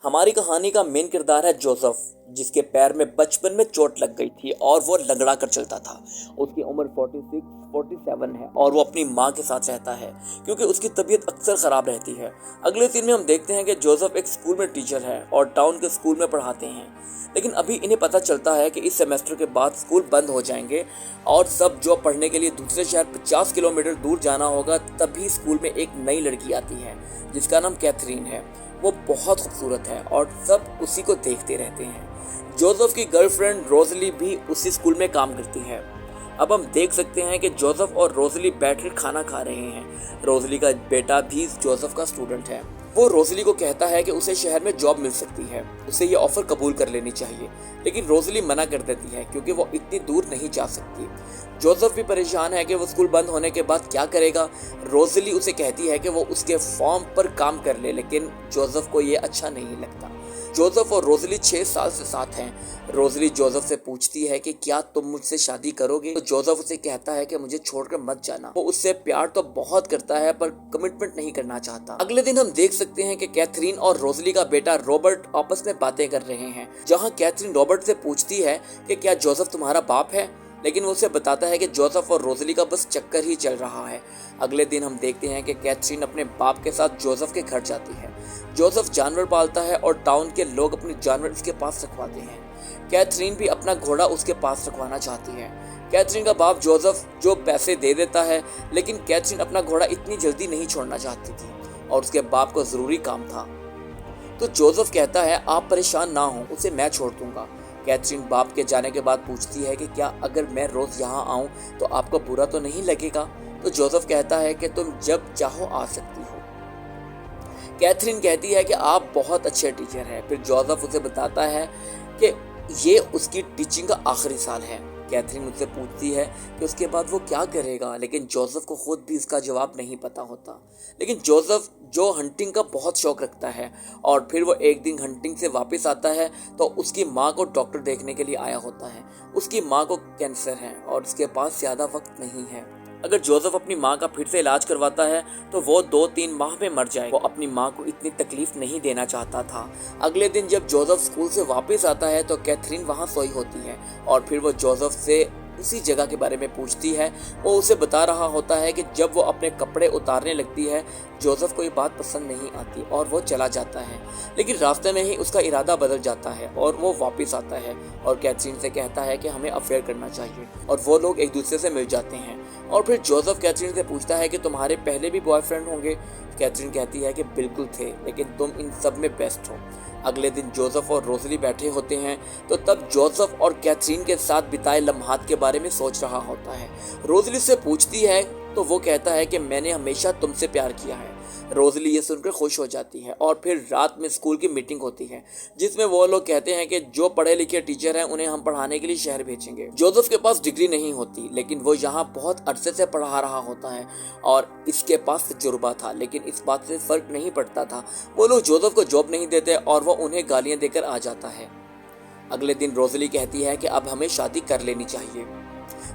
हमारी कहानी का मेन किरदार है जोसेफ, जिसके पैर में बचपन में चोट लग गई थी और वो लंगड़ा कर चलता था। उसकी उम्र 47 है और वो अपनी माँ के साथ रहता है क्योंकि उसकी तबीयत अक्सर ख़राब रहती है। अगले सीन में हम देखते हैं कि जोसेफ एक स्कूल में टीचर है और टाउन के स्कूल में पढ़ाते हैं, लेकिन अभी इन्हें पता चलता है कि इस सेमेस्टर के बाद स्कूल बंद हो जाएंगे और सब जो पढ़ने के लिए दूसरे शहर 50 किलोमीटर दूर जाना होगा। तभी स्कूल में एक नई लड़की आती है जिसका नाम कैथरीन है। वो बहुत खूबसूरत है और सब उसी को देखते रहते हैं। जोसेफ की गर्लफ्रेंड रोजली भी उसी स्कूल में काम करती है। अब हम देख सकते हैं कि जोसेफ और रोजली बैठकर खाना खा रहे हैं। रोजली का बेटा भी जोसेफ का स्टूडेंट है। वो रोजली को कहता है कि उसे शहर में जॉब मिल सकती है, उसे ये ऑफर कबूल कर लेनी चाहिए, लेकिन रोजली मना कर देती है क्योंकि वो इतनी दूर नहीं जा सकती। जोसेफ भी परेशान है कि वो स्कूल बंद होने के बाद क्या करेगा। रोजली उसे कहती है कि वो उसके फॉर्म पर काम कर ले, लेकिन जोसेफ को ये अच्छा नहीं लगता। जोसेफ और रोजली 6 साल से साथ हैं। रोजली जोसेफ से पूछती है कि क्या तुम मुझसे शादी करोगे, तो जोसेफ उसे कहता है कि मुझे छोड़कर मत जाना। वो उससे प्यार तो बहुत करता है पर कमिटमेंट नहीं करना चाहता। अगले दिन हम देख सकते हैं कि कैथरीन और रोजली का बेटा रॉबर्ट आपस में बातें कर रहे हैं, जहाँ कैथरीन रॉबर्ट से पूछती है कि क्या जोसेफ तुम्हारा बाप है, लेकिन वो उसे बताता है कि जोसेफ और रोजली का बस चक्कर ही चल रहा है। अगले दिन हम देखते हैं कि कैथरीन अपने बाप के साथ जोसेफ के घर जाती है। जोसेफ जानवर पालता है और टाउन के लोग अपने जानवर उसके पास रखवाते हैं। कैथरीन भी अपना घोड़ा उसके पास रखवाना चाहती है। कैथरीन का बाप जोसेफ जो पैसे दे देता है, लेकिन कैथरीन अपना घोड़ा इतनी जल्दी नहीं छोड़ना चाहती थी और उसके बाप को जरूरी काम था। तो जोसेफ कहता है आप परेशान ना हो, उसे मैं छोड़ दूंगा। कैथरीन बाप के जाने के बाद पूछती है कि क्या अगर मैं रोज यहाँ आऊँ तो आपको बुरा तो नहीं लगेगा। तो जोसेफ कहता है कि तुम जब चाहो आ सकती हो। कैथरीन कहती है कि आप बहुत अच्छे टीचर हैं। फिर जोसेफ उसे बताता है कि ये उसकी टीचिंग का आखिरी साल है। कैथरीन मुझसे पूछती है कि उसके बाद वो क्या करेगा, लेकिन जोसेफ को खुद भी इसका जवाब नहीं पता होता। लेकिन जोसेफ जो हंटिंग का बहुत शौक रखता है और फिर वो एक दिन हंटिंग से वापस आता है तो उसकी माँ को डॉक्टर देखने के लिए आया होता है। उसकी माँ को कैंसर है और उसके पास ज़्यादा वक्त नहीं है। अगर जोसेफ अपनी माँ का फिर से इलाज करवाता है तो वो 2-3 माह में मर जाए। वो अपनी माँ को इतनी तकलीफ नहीं देना चाहता था। अगले दिन जब जोसेफ स्कूल से वापस आता है तो कैथरीन वहाँ सोई होती है और फिर वो जोसेफ से उसी जगह के बारे में पूछती है। वो उसे बता रहा होता है कि जब वो अपने कपड़े उतारने लगती है जोसेफ को ये बात पसंद नहीं आती और वो चला जाता है, लेकिन रास्ते में ही उसका इरादा बदल जाता है और वो वापस आता है और कैथरीन से कहता है कि हमें अफेयर करना चाहिए और वो लोग एक दूसरे से मिल जाते हैं। और फिर जोसेफ कैथरीन से पूछता है कि तुम्हारे पहले भी बॉयफ्रेंड होंगे। कैथरीन कहती है कि बिल्कुल थे, लेकिन तुम इन सब में बेस्ट हो। अगले दिन जोसेफ और रोजली बैठे होते हैं तो तब जोसेफ और कैथरीन के साथ बिताए लम्हात के बारे में सोच रहा होता है। रोजली से पूछती है तो वो कहता है कि मैंने हमेशा तुमसे प्यार किया है। रोजली ये सुनकर खुश हो जाती है और फिर रात में स्कूल की मीटिंग होती है जिसमें वो लोग कहते हैं कि जो पढ़े लिखे टीचर हैं उन्हें हम पढ़ाने के लिए शहर भेजेंगे। जोसेफ के पास डिग्री नहीं होती, लेकिन वो यहाँ बहुत अरसे से पढ़ा रहा होता है और इसके पास तजुर्बा था, लेकिन इस बात से फर्क नहीं पड़ता था। वो लोग जोसेफ को जॉब नहीं देते और वो उन्हें गालियां देकर आ जाता है। अगले दिन रोजली कहती है कि अब हमें शादी कर लेनी चाहिए।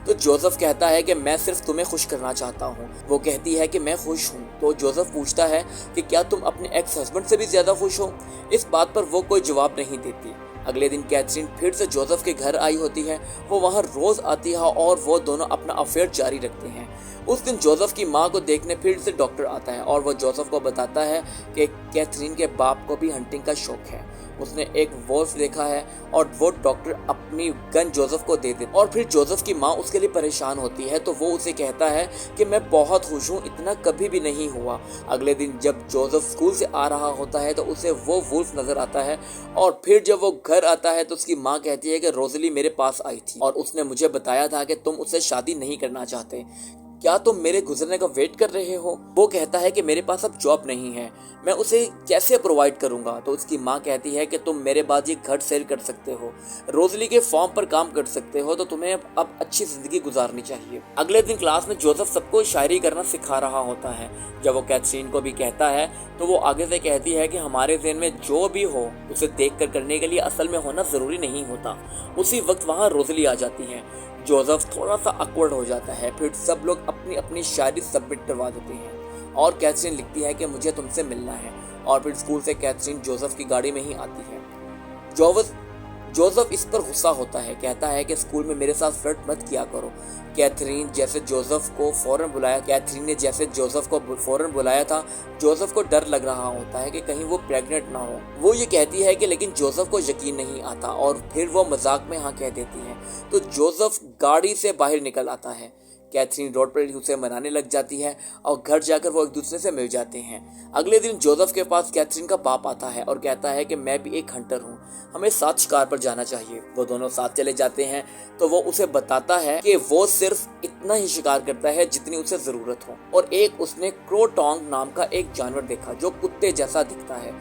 तो जोसेफ कहता है कि मैं सिर्फ तुम्हें खुश करना चाहता हूँ। वो कहती है कि मैं खुश हूँ। तो जोसेफ पूछता है कि क्या तुम अपने एक्स हस्बैंड से भी ज्यादा खुश हो। इस बात पर वो कोई जवाब नहीं देती। अगले दिन कैथरीन फिर से जोसेफ के घर आई होती है। वो वहाँ रोज आती है और वो दोनों अपना अफेयर जारी रखते हैं। उस दिन जोसेफ की माँ को देखने फिर से डॉक्टर आता है और वो जोसेफ को बताता है कि कैथरीन के बाप को भी हंटिंग का शौक है। उसने एक वोल्फ देखा है और वो डॉक्टर अपनी गन जोसेफ को दे देता। और फिर जोसेफ की माँ उसके लिए परेशान होती है तो वो उसे कहता है कि मैं बहुत खुश हूँ, इतना कभी भी नहीं हुआ। अगले दिन जब जोसेफ स्कूल से आ रहा होता है तो उसे वो वुल्फ नजर आता है और फिर जब वो घर आता है तो उसकी माँ कहती है कि रोजली मेरे पास आई थी और उसने मुझे बताया था कि तुम उससे शादी नहीं करना चाहते। क्या तुम मेरे गुजरने का वेट कर रहे हो। वो कहता है कि मेरे पास अब जॉब नहीं है, मैं उसे कैसे प्रोवाइड करूंगा। तो उसकी माँ कहती है कि तुम मेरे बाद ये घर सेल कर सकते हो, रोजली के फॉर्म पर काम कर सकते हो, तो तुम्हें अब अच्छी जिंदगी गुजारनी चाहिए। अगले दिन क्लास में जोसेफ सबको शायरी करना सिखा रहा होता है। जब वो कैथरीन को भी कहता है तो वो आगे से कहती है कि हमारे ज़हन में जो भी हो उसे देख कर करने के लिए असल में होना ज़रूरी नहीं होता। उसी वक्त वहाँ रोजली आ जाती है। जोसेफ थोड़ा सा awkward हो जाता है। फिर सब लोग अपनी अपनी शायरी सबमिट करवा देते हैं और कैथरीन लिखती है कि मुझे तुमसे मिलना है और फिर स्कूल से कैथरीन जोसेफ की गाड़ी में ही आती है। जोसेफ इस पर गुस्सा होता है, कहता है कि स्कूल में मेरे साथ फ्लर्ट मत किया करो। कैथरीन ने जैसे जोसेफ को फौरन बुलाया था। जोसेफ को डर लग रहा होता है कि कहीं वो प्रेग्नेंट ना हो। वो ये कहती है कि लेकिन जोसेफ को यकीन नहीं आता और फिर वो मजाक में हाँ कह देती है। तो जोसेफ गाड़ी से बाहर निकल आता है। कैथरीन रोड पर उसे मनाने लग जाती है और घर जाकर वो एक दूसरे से मिल जाते हैं। अगले दिन जोसेफ के पास कैथरीन का बाप आता है और कहता है कि मैं भी एक हंटर हूँ, हमें साथ शिकार पर जाना चाहिए। वो दोनों साथ चले जाते हैं तो वो उसे बताता है कि वो सिर्फ इतना ही शिकार करता है जितनी उसे जरूरत हो, और एक उसने क्रोटोंग नाम का एक जानवर देखा जो कुत्ते जैसा दिखता है।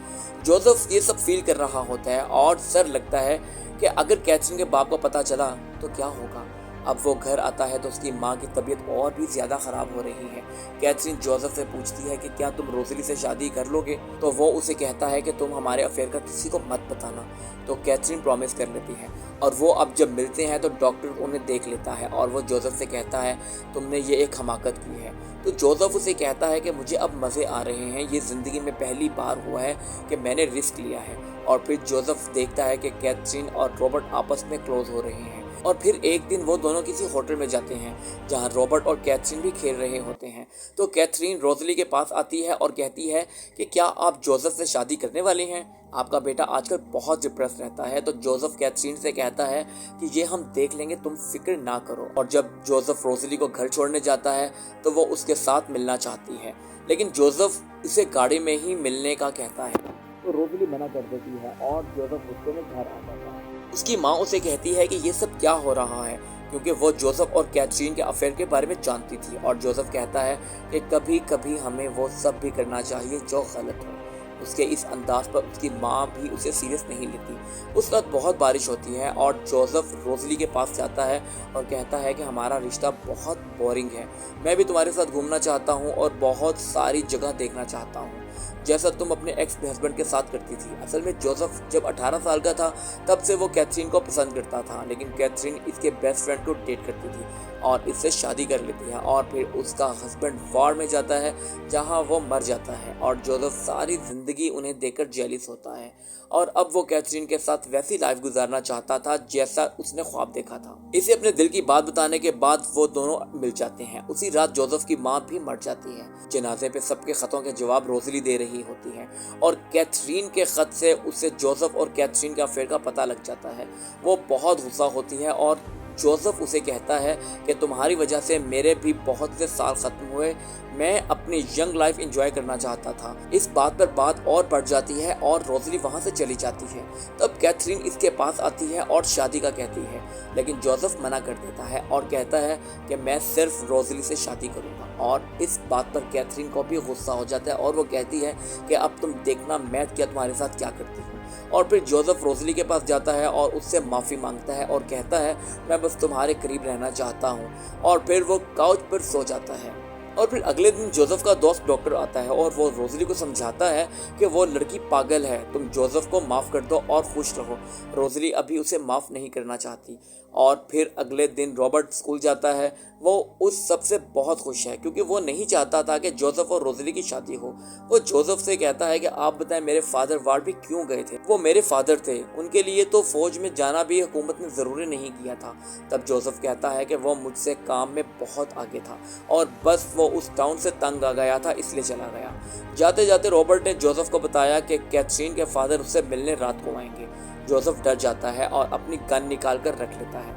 जोसेफ ये सब फील कर रहा होता है और डर लगता है कि अगर कैथरीन के बाप को पता चला तो क्या होगा। अब वो घर आता है तो उसकी माँ की तबीयत और भी ज्यादा खराब हो रही है। कैथरीन जोसेफ से पूछती है कि क्या तुम रोज़ली से शादी कर लोगे, तो वो उसे कहता है कि तुम हमारे अफेयर का किसी को मत बताना। तो कैथरीन प्रॉमिस कर लेती है और वो अब जब मिलते हैं तो डॉक्टर उन्हें देख लेता है और वो जोसेफ से कहता है तुमने ये एक हमाकत की है। तो जोसेफ उसे कहता है कि मुझे अब मज़े आ रहे हैं, ये ज़िंदगी में पहली बार हुआ है कि मैंने रिस्क लिया है। और फिर जोसेफ देखता है कि कैथरीन और रॉबर्ट आपस में क्लोज हो रहे हैं और फिर एक दिन वो दोनों किसी होटल में जाते हैं जहां रॉबर्ट और कैथरीन भी खेल रहे होते हैं। तो कैथरीन रोज़ली के पास आती है और कहती है कि क्या आप जोसेफ से शादी करने वाले हैं, आपका बेटा आजकल बहुत डिप्रेस रहता है। तो जोसेफ कैथरीन से कहता है कि ये हम देख लेंगे, तुम फिक्र ना करो। और जब जोसेफ रोज़ली को घर छोड़ने जाता है तो वो उसके साथ मिलना चाहती है, लेकिन जोसेफ इसे गाड़ी में ही मिलने का कहता है तो रोज़ली मना कर देती है और जोसेफ गुस्से में घर आ जाता है। उसकी माँ उसे कहती है कि ये सब क्या हो रहा है, क्योंकि वो जोसेफ और कैथरीन के अफेयर के बारे में जानती थी। और जोसेफ कहता है कि कभी कभी हमें वो सब भी करना चाहिए जो गलत हो। उसके इस अंदाज पर उसकी माँ भी उसे सीरियस नहीं लेती। उस रात बहुत बारिश होती है और जोसेफ रोज़ली के पास जाता है और कहता है कि हमारा रिश्ता बहुत बोरिंग है, मैं भी तुम्हारे साथ घूमना चाहता हूँ और बहुत सारी जगह देखना चाहता हूँ जैसा तुम अपने एक्स हस्बैंड के साथ करती थी। असल में जोसेफ जब 18 साल का था तब से वो कैथरीन को पसंद करता था, लेकिन कैथरीन इसके बेस्ट फ्रेंड को डेट करती थी और इससे शादी कर लेती है और फिर उसका हस्बैंड वॉर में जाता है जहां वो मर जाता है और जोसेफ सारी जिंदगी उन्हें देखकर जेलिस होता है और अब वो कैथरीन के साथ वैसी लाइफ गुजारना चाहता था जैसा उसने ख्वाब देखा था। इसे अपने दिल की बात बताने के बाद वो दोनों मिल जाते हैं। उसी रात जोसेफ की माँ भी मर जाती है। जनाजे पे सबके खतों के जवाब रोज़ली दे रही होती है और कैथरीन के खत से उसे जोसेफ और कैथरीन के अफेयर का पता लग जाता है। वो बहुत गुस्सा होती है और जोसेफ उसे कहता है कि तुम्हारी वजह से मेरे भी बहुत से साल खत्म हुए, मैं अपनी यंग लाइफ एंजॉय करना चाहता था। इस बात पर बात और बढ़ जाती है और रोज़ली वहाँ से चली जाती है। तब कैथरीन इसके पास आती है और शादी का कहती है, लेकिन जोसेफ मना कर देता है और कहता है कि मैं सिर्फ रोज़ली से शादी करूँगा। और इस बात पर कैथरीन को भी गुस्सा हो जाता है और वो कहती है कि अब तुम देखना मैं क्या तुम्हारे साथ क्या करती हूँ। और फिर जोसेफ रोज़ली के पास जाता है और उससे माफ़ी मांगता है और कहता है मैं बस तुम्हारे करीब रहना चाहता हूँ, और फिर वो काउच पर सो जाता है। और फिर अगले दिन जोसेफ का दोस्त डॉक्टर आता है और वो रोज़ली को समझाता है कि वो लड़की पागल है, तुम जोसेफ को माफ़ कर दो और खुश रहो। रोज़ली अभी उसे माफ़ नहीं करना चाहती। और फिर अगले दिन रॉबर्ट स्कूल जाता है। वो उस सबसे बहुत खुश है क्योंकि वो नहीं चाहता था कि जोसेफ और रोज़ली की शादी हो। वो जोसेफ से कहता है कि आप बताएं मेरे फादर वार भी क्यों गए थे, वो मेरे फादर थे, उनके लिए तो फौज में जाना भी हुकूमत ने ज़रूरी नहीं किया था। तब जोसेफ कहता है कि वो मुझसे काम में बहुत आगे था और बस वो उस टाउन से तंग आ गया था इसलिए चला गया। जाते जाते रॉबर्ट ने जोसेफ को बताया कि कैथरीन के फादर उससे मिलने रात को आएंगे। जोसेफ डर जाता है और अपनी गन निकाल कर रख लेता है।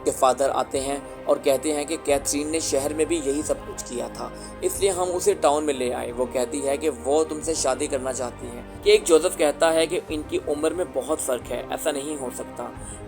के फादर आते हैं और कहते हैं कि कैथरीन ने शहर में भी यही सब कुछ किया था, इसलिए हम उसे टाउन में ले आए। वो कहती है कि वो तुमसे शादी करना चाहती है। केक जोसेफ कहता है कि इनकी उम्र में बहुत फ़र्क है, ऐसा नहीं हो सकता।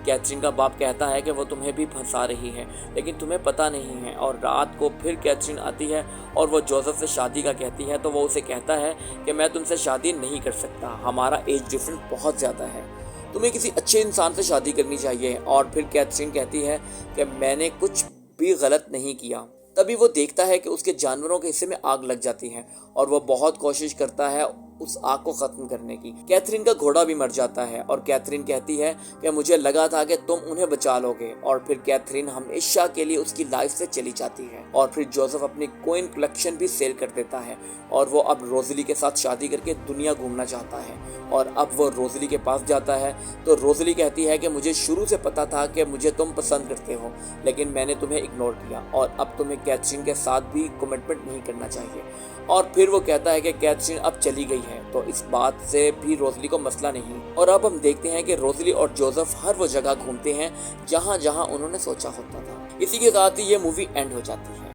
कैथरीन का बाप कहता है कि वो तुम्हें भी फंसा रही है, लेकिन तुम्हें पता नहीं है। और रात को फिर कैथरीन आती है और वो जोसेफ से शादी का कहती है, तो वो उसे कहता है कि मैं तुमसे शादी नहीं कर सकता, हमारा एज डिफरेंस बहुत ज़्यादा है, तुम्हें किसी अच्छे इंसान से शादी करनी चाहिए। और फिर कैथरीन कहती है कि मैंने कुछ भी गलत नहीं किया। तभी वो देखता है कि उसके जानवरों के हिस्से में आग लग जाती है और वो बहुत कोशिश करता है उस आग को खत्म करने की। कैथरीन का घोड़ा भी मर जाता है और कैथरीन कहती है कि मुझे लगा था कि तुम उन्हें बचा लोगे, और फिर कैथरीन हमेशा के लिए उसकी लाइफ से चली जाती है। और फिर जोसेफ अपनी कोइन कलेक्शन भी सेल कर देता है और वो अब रोजली के साथ शादी करके दुनिया घूमना चाहता है। और अब वो रोजली के पास जाता है तो रोजली कहती है कि मुझे शुरू से पता था कि मुझे तुम पसंद करते हो, लेकिन मैंने तुम्हें इग्नोर किया और अब तुम्हें कैथरीन के साथ भी कमिटमेंट नहीं करना चाहिए। और फिर वो कहता है कि कैथरीन अब चली गई है, तो इस बात से भी रोजली को मसला नहीं। और अब हम देखते हैं कि रोजली और जोसेफ हर वो जगह घूमते हैं जहां जहां उन्होंने सोचा होता था। इसी के साथ ही ये मूवी एंड हो जाती है।